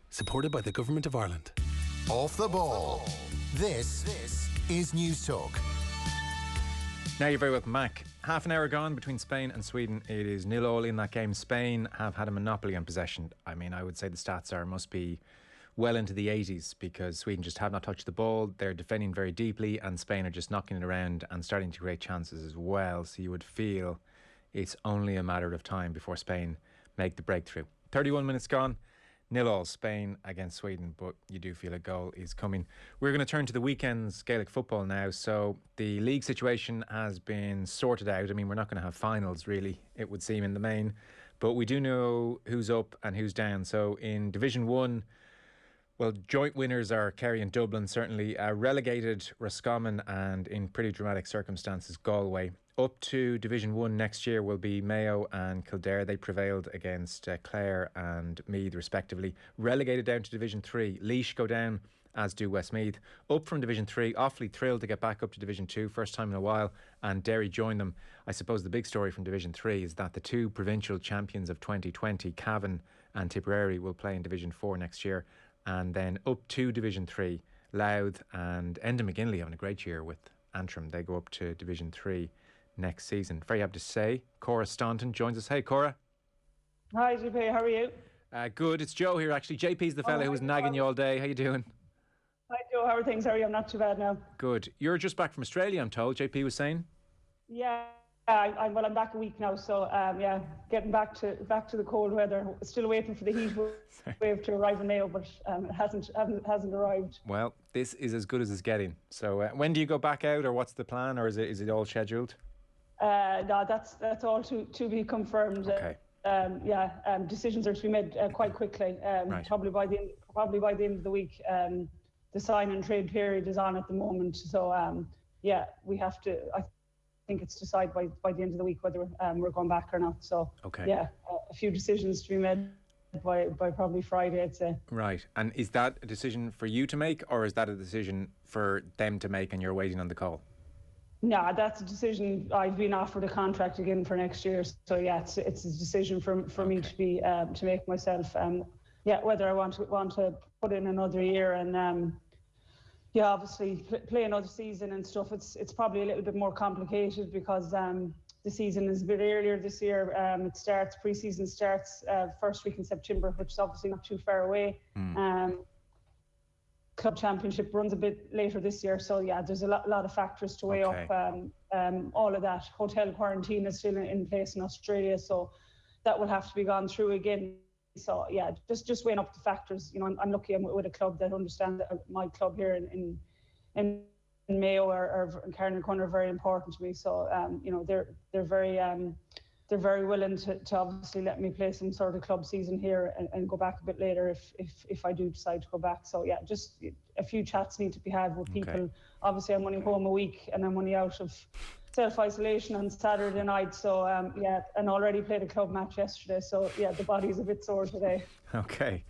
supported by the Government of Ireland. Off the ball. This is News Talk. Now you're very welcome back. Half an hour gone between Spain and Sweden. It is 0-0 in that game. Spain have had a monopoly on possession. I mean, I would say the stats must be well into the 80s, because Sweden just have not touched the ball. They're defending very deeply, and Spain are just knocking it around and starting to create chances as well. So you would feel it's only a matter of time before Spain make the breakthrough. 31 minutes gone. 0-0 Spain against Sweden, but you do feel a goal is coming. We're going to turn to the weekend's Gaelic football now. So the league situation has been sorted out. I mean, we're not going to have finals, really, it would seem, in the main. But we do know who's up and who's down. So in Division 1, well, joint winners are Kerry and Dublin, certainly. Relegated Roscommon, and in pretty dramatic circumstances, Galway. Up to Division 1 next year will be Mayo and Kildare. They prevailed against Clare and Meath, respectively. Relegated down to Division 3. Laois go down, as do Westmeath. Up from Division 3, awfully thrilled to get back up to Division 2, first time in a while, and Derry join them. I suppose the big story from Division 3 is that the two provincial champions of 2020, Cavan and Tipperary, will play in Division 4 next year. And then up to Division 3, Louth and Enda McGinley having a great year with Antrim. They go up to Division 3 next season. Very happy to say Cora Staunton joins us. Hey, Cora. Hi, JP. How are you? Good. It's Joe here, actually. JP's the fella who was nagging you all day. How you doing? Hi, Joe. How are things? How are you? I'm not too bad now. Good. You're just back from Australia, I'm told. JP was saying. Yeah. I'm back a week now, so getting back to the cold weather. Still waiting for the heat wave to arrive in Mayo, but it hasn't arrived. Well, this is as good as it's getting. So when do you go back out, or what's the plan, or is it all scheduled? No, that's all to be confirmed. Okay. Decisions are to be made quite quickly. Right. Probably by the end of the week. The sign and trade period is on at the moment, so we have to. I think it's decided by the end of the week whether we're going back or not. So okay. A few decisions to be made by probably Friday, I'd say. Right. And is that a decision for you to make, or is that a decision for them to make and you're waiting on the call? No, that's a decision. I've been offered a contract again for next year, so it's a decision for me to be to make myself. Whether I want to put in another year and obviously play another season and stuff. It's probably a little bit more complicated because the season is a bit earlier this year. Pre-season starts first week in September, which is obviously not too far away. Club championship runs a bit later this year, so there's a lot of factors to weigh up. All of that. Hotel quarantine is still in place in Australia, so that will have to be gone through again. So just weighing up the factors. You know, I'm lucky I'm with a club that understand that my club here in Mayo and Kerry and Corner are very important to me. So they're very willing to obviously let me play some sort of club season here and go back a bit later if I do decide to go back. So just a few chats need to be had with people. Okay. Obviously I'm only home a week and I'm only out of self-isolation on Saturday night, so and already played a club match yesterday, so the body's a bit sore today. Okay,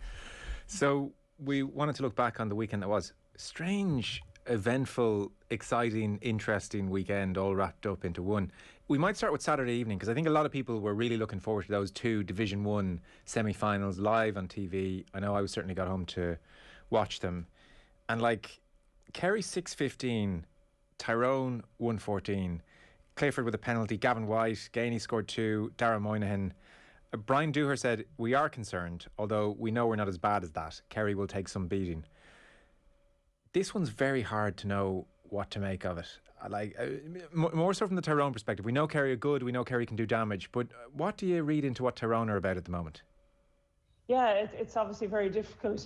so we wanted to look back on the weekend that was. Strange, eventful, exciting, interesting weekend all wrapped up into one. We might start with Saturday evening, because I think a lot of people were really looking forward to those two Division 1 semi-finals live on TV. I know I certainly got home to watch them, and Kerry 6-15, Tyrone 1-14, Clifford with a penalty, Gavin White, Gainey scored 2, Darragh Moynihan. Brian Dooher said, "We are concerned, although we know we're not as bad as that. Kerry will take some beating." This one's very hard to know what to make of it. More so from the Tyrone perspective. We know Kerry are good, we know Kerry can do damage, but what do you read into what Tyrone are about at the moment? Yeah, it's obviously very difficult.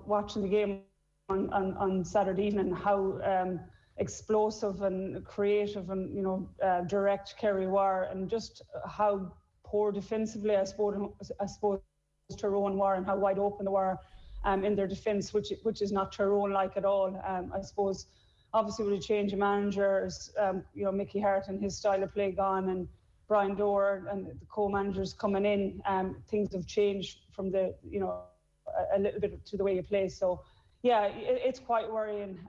Watching the game on Saturday evening, how explosive and creative and direct Kerry were, and just how poor defensively I suppose Tyrone were, and how wide open they were in their defence, which is not Tyrone like at all. I suppose obviously with a change of managers, Mickey Hart and his style of play gone, and Brian Dooher and the co-managers coming in, things have changed from a little bit to the way you play. So it's quite worrying.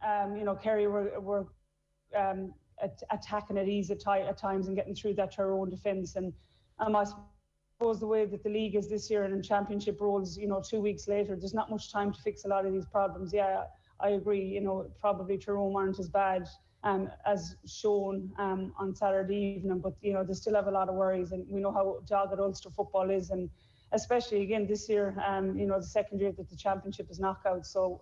Kerry were attacking at ease at times and getting through that Tyrone defence, and I suppose suppose the way that the league is this year and in championship roles, 2 weeks later, there's not much time to fix a lot of these problems. Yeah, I agree. Probably Tyrone weren't as bad as shown on Saturday evening, but they still have a lot of worries, and we know how dogged Ulster football is, and especially again this year, the second year that the championship is knockout. So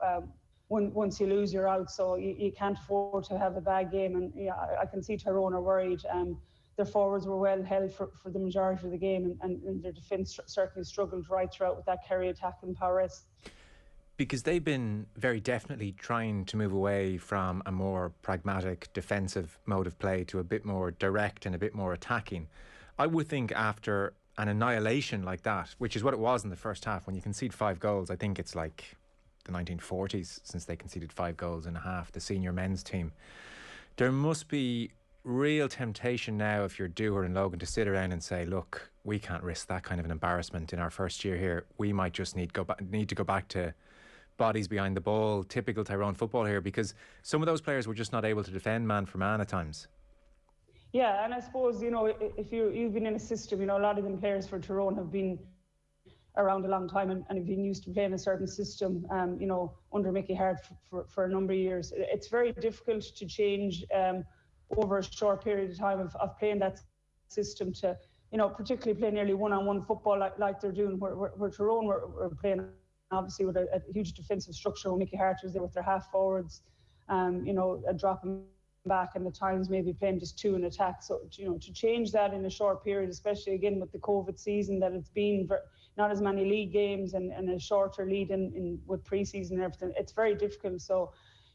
once you lose, you're out. So you can't afford to have a bad game, and yeah, I can see Tyrone are worried. Their forwards were well held for the majority of the game, and their defence certainly struggled right throughout with that Kerry attacking prowess. Because they've been very definitely trying to move away from a more pragmatic defensive mode of play to a bit more direct and a bit more attacking. I would think after an annihilation like that, which is what it was in the first half, when you concede 5 goals, I think it's like the 1940s since they conceded 5 goals in a half, the senior men's team. There must be real temptation now, if you're Dooher and Logan, to sit around and say, look, we can't risk that kind of an embarrassment in our first year here. We might just need to go back to bodies behind the ball, typical Tyrone football here, because some of those players were just not able to defend man for man at times. Yeah, and I suppose, if you've been in a system, a lot of them players for Tyrone have been around a long time and have been used to playing a certain system, under Mickey Hart for a number of years. It's very difficult to change over a short period of time of playing that system to, particularly playing nearly one-on-one football like they're doing, where Tyrone were playing obviously with a huge defensive structure when Mickey Hart was there with their half forwards, dropping back, and at times maybe playing just 2 in attack. So, to change that in a short period, especially again with the COVID season that it's been, not as many league games and a shorter lead in with pre-season and everything, it's very difficult. So,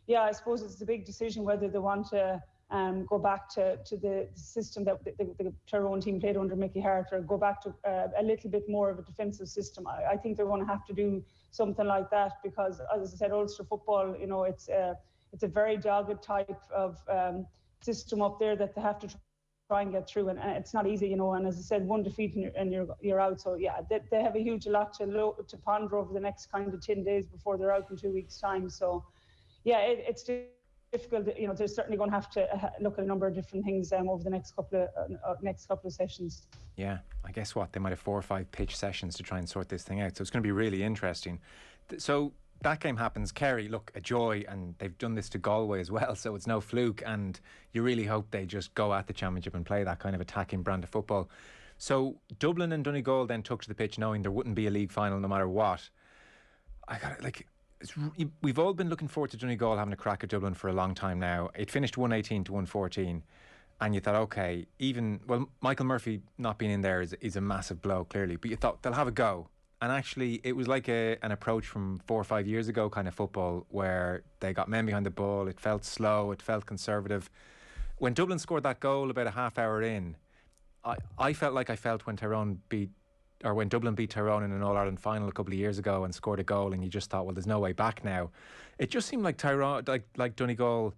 yeah, I suppose it's a big decision whether they want to go back to the system that the Tyrone team played under Mickey Hart, or go back to a little bit more of a defensive system. I think they're going to have to do something like that, because, as I said, Ulster football, it's a very dogged type of system up there that they have to try and get through, and it's not easy, and as I said, one defeat and you're out. So yeah, they have a huge lot to ponder over the next kind of 10 days before they're out in 2 weeks' time. So yeah, it's difficult. They're certainly going to have to look at a number of different things over the next couple of sessions. Yeah, I guess they might have 4 or 5 pitch sessions to try and sort this thing out. So it's going to be really interesting. So that game happens. Kerry, look, a joy, and they've done this to Galway as well, so it's no fluke, and you really hope they just go at the championship and play that kind of attacking brand of football. So Dublin and Donegal then took to the pitch knowing there wouldn't be a league final no matter what. We've all been looking forward to Donegal having a crack at Dublin for a long time now. It finished 118 to 114, and you thought, okay, Michael Murphy not being in there is a massive blow, clearly, but you thought they'll have a go. And actually, it was like an approach from 4 or 5 years ago kind of football, where they got men behind the ball. It felt slow. It felt conservative. When Dublin scored that goal about a half hour in, I felt like I felt when Dublin beat Tyrone in an All-Ireland final a couple of years ago and scored a goal, and you just thought, well, there's no way back now. It just seemed like Tyrone, like Donegal,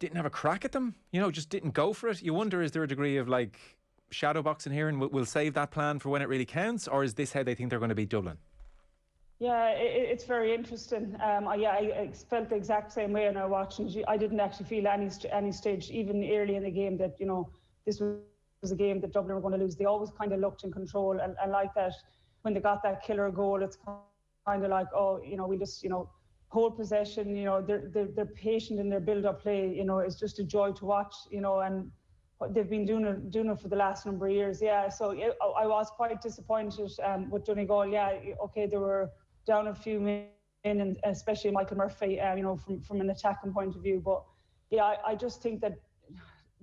didn't have a crack at them. Just didn't go for it. You wonder, is there a degree of shadow boxing here, and we'll save that plan for when it really counts, or is this how they think they're going to beat Dublin? Yeah, it's very interesting. I felt the exact same way when I watched. I didn't actually feel any stage, even early in the game, that this was a game that Dublin were going to lose. They always kind of looked in control, and like that, when they got that killer goal, it's kind of like, we just hold possession. They're patient in their build-up play. It's just a joy to watch. And they've been doing it for the last number of years. Yeah, so I was quite disappointed with Donegal. Yeah, okay, they were down a few men, and especially Michael Murphy, from an attacking point of view. But yeah, I just think that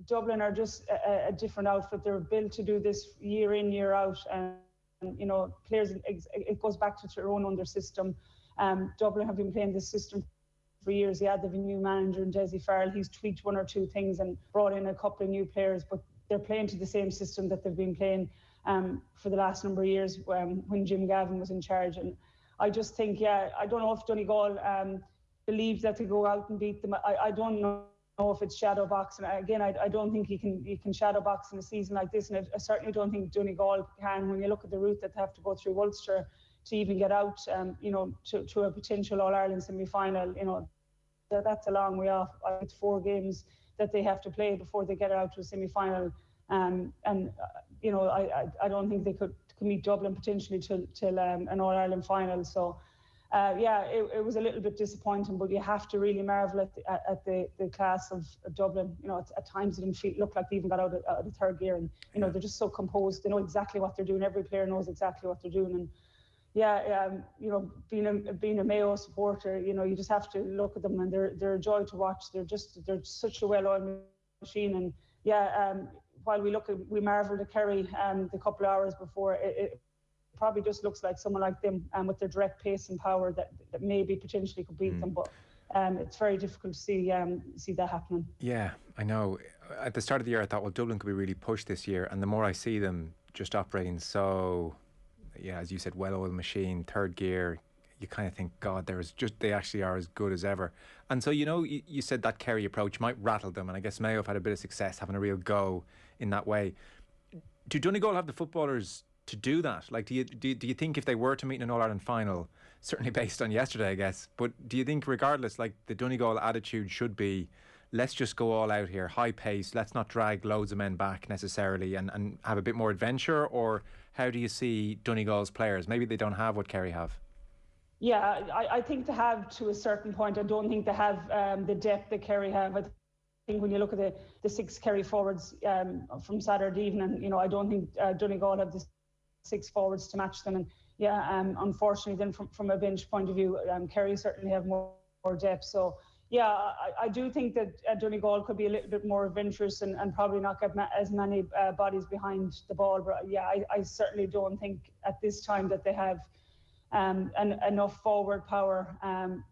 Dublin are just a different outfit. They're built to do this year in, year out, and players. It goes back to their own under system. Dublin have been playing this system for years. Yeah, they've a new manager in Desi Farrell. He's tweaked 1 or 2 things and brought in a couple of new players, but they're playing to the same system that they've been playing for the last number of years when Jim Gavin was in charge. And I just think, I don't know if Donegal believes that to go out and beat them. I don't know if it's shadow boxing. Again, I don't think you can shadow box in a season like this, and I certainly don't think Donegal can. When you look at the route that they have to go through Ulster to even get out, to a potential All-Ireland semi-final, that's a long way off. It's 4 games that they have to play before they get out to a semi-final. I don't think they could could meet Dublin potentially till an All-Ireland final. So it was a little bit disappointing, but you have to really marvel at the class of Dublin. At times it didn't look like they even got out of the third gear, and they're just so composed. They know exactly what they're doing. Every player knows exactly what they're doing, and being a Mayo supporter, you just have to look at them, and they're a joy to watch. They're such a well-oiled machine, and while we marvelled at Kerry the couple of hours before, it probably just looks like someone like them with their direct pace and power that maybe potentially could beat them, but it's very difficult to see that happening. Yeah, I know. At the start of the year, I thought, well, Dublin could be really pushed this year, and the more I see them just operating so, as you said, well-oiled machine, third gear, you kind of think, God, they actually are as good as ever. And so, you said that Kerry approach might rattle them, and I guess Mayo have had a bit of success having a real go in that way. Do Donegal have the footballers to do that? Like, do you think if they were to meet in an All-Ireland final, certainly based on yesterday, I guess, but do you think regardless, like, the Donegal attitude should be, let's just go all out here, high pace, let's not drag loads of men back necessarily and have a bit more adventure? Or how do you see Donegal's players? Maybe they don't have what Kerry have. Yeah, I think they have to a certain point. I don't think they have the depth that Kerry have. I think when you look at the 6 Kerry forwards from Saturday evening, I don't think Donegal have the 6 forwards to match them. And unfortunately, then from a bench point of view, Kerry certainly have more depth. So I do think that Donegal could be a little bit more adventurous and probably not get as many bodies behind the ball. But I certainly don't think at this time that they have enough forward power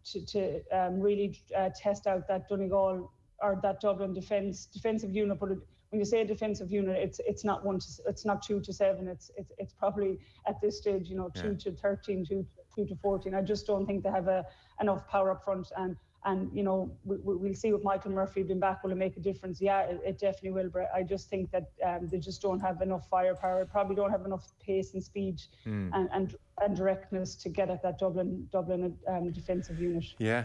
to really test out that Donegal or that Dublin defensive unit. But when you say a defensive unit, it's not 2 to 7. It's probably at this stage 2 to 13, 2 to 14. I just don't think they have enough power up front. And we'll see with Michael Murphy being back, will it make a difference? Yeah, it definitely will. But I just think that they just don't have enough firepower. Probably don't have enough pace and speed and directness to get at that Dublin defensive unit. Yeah.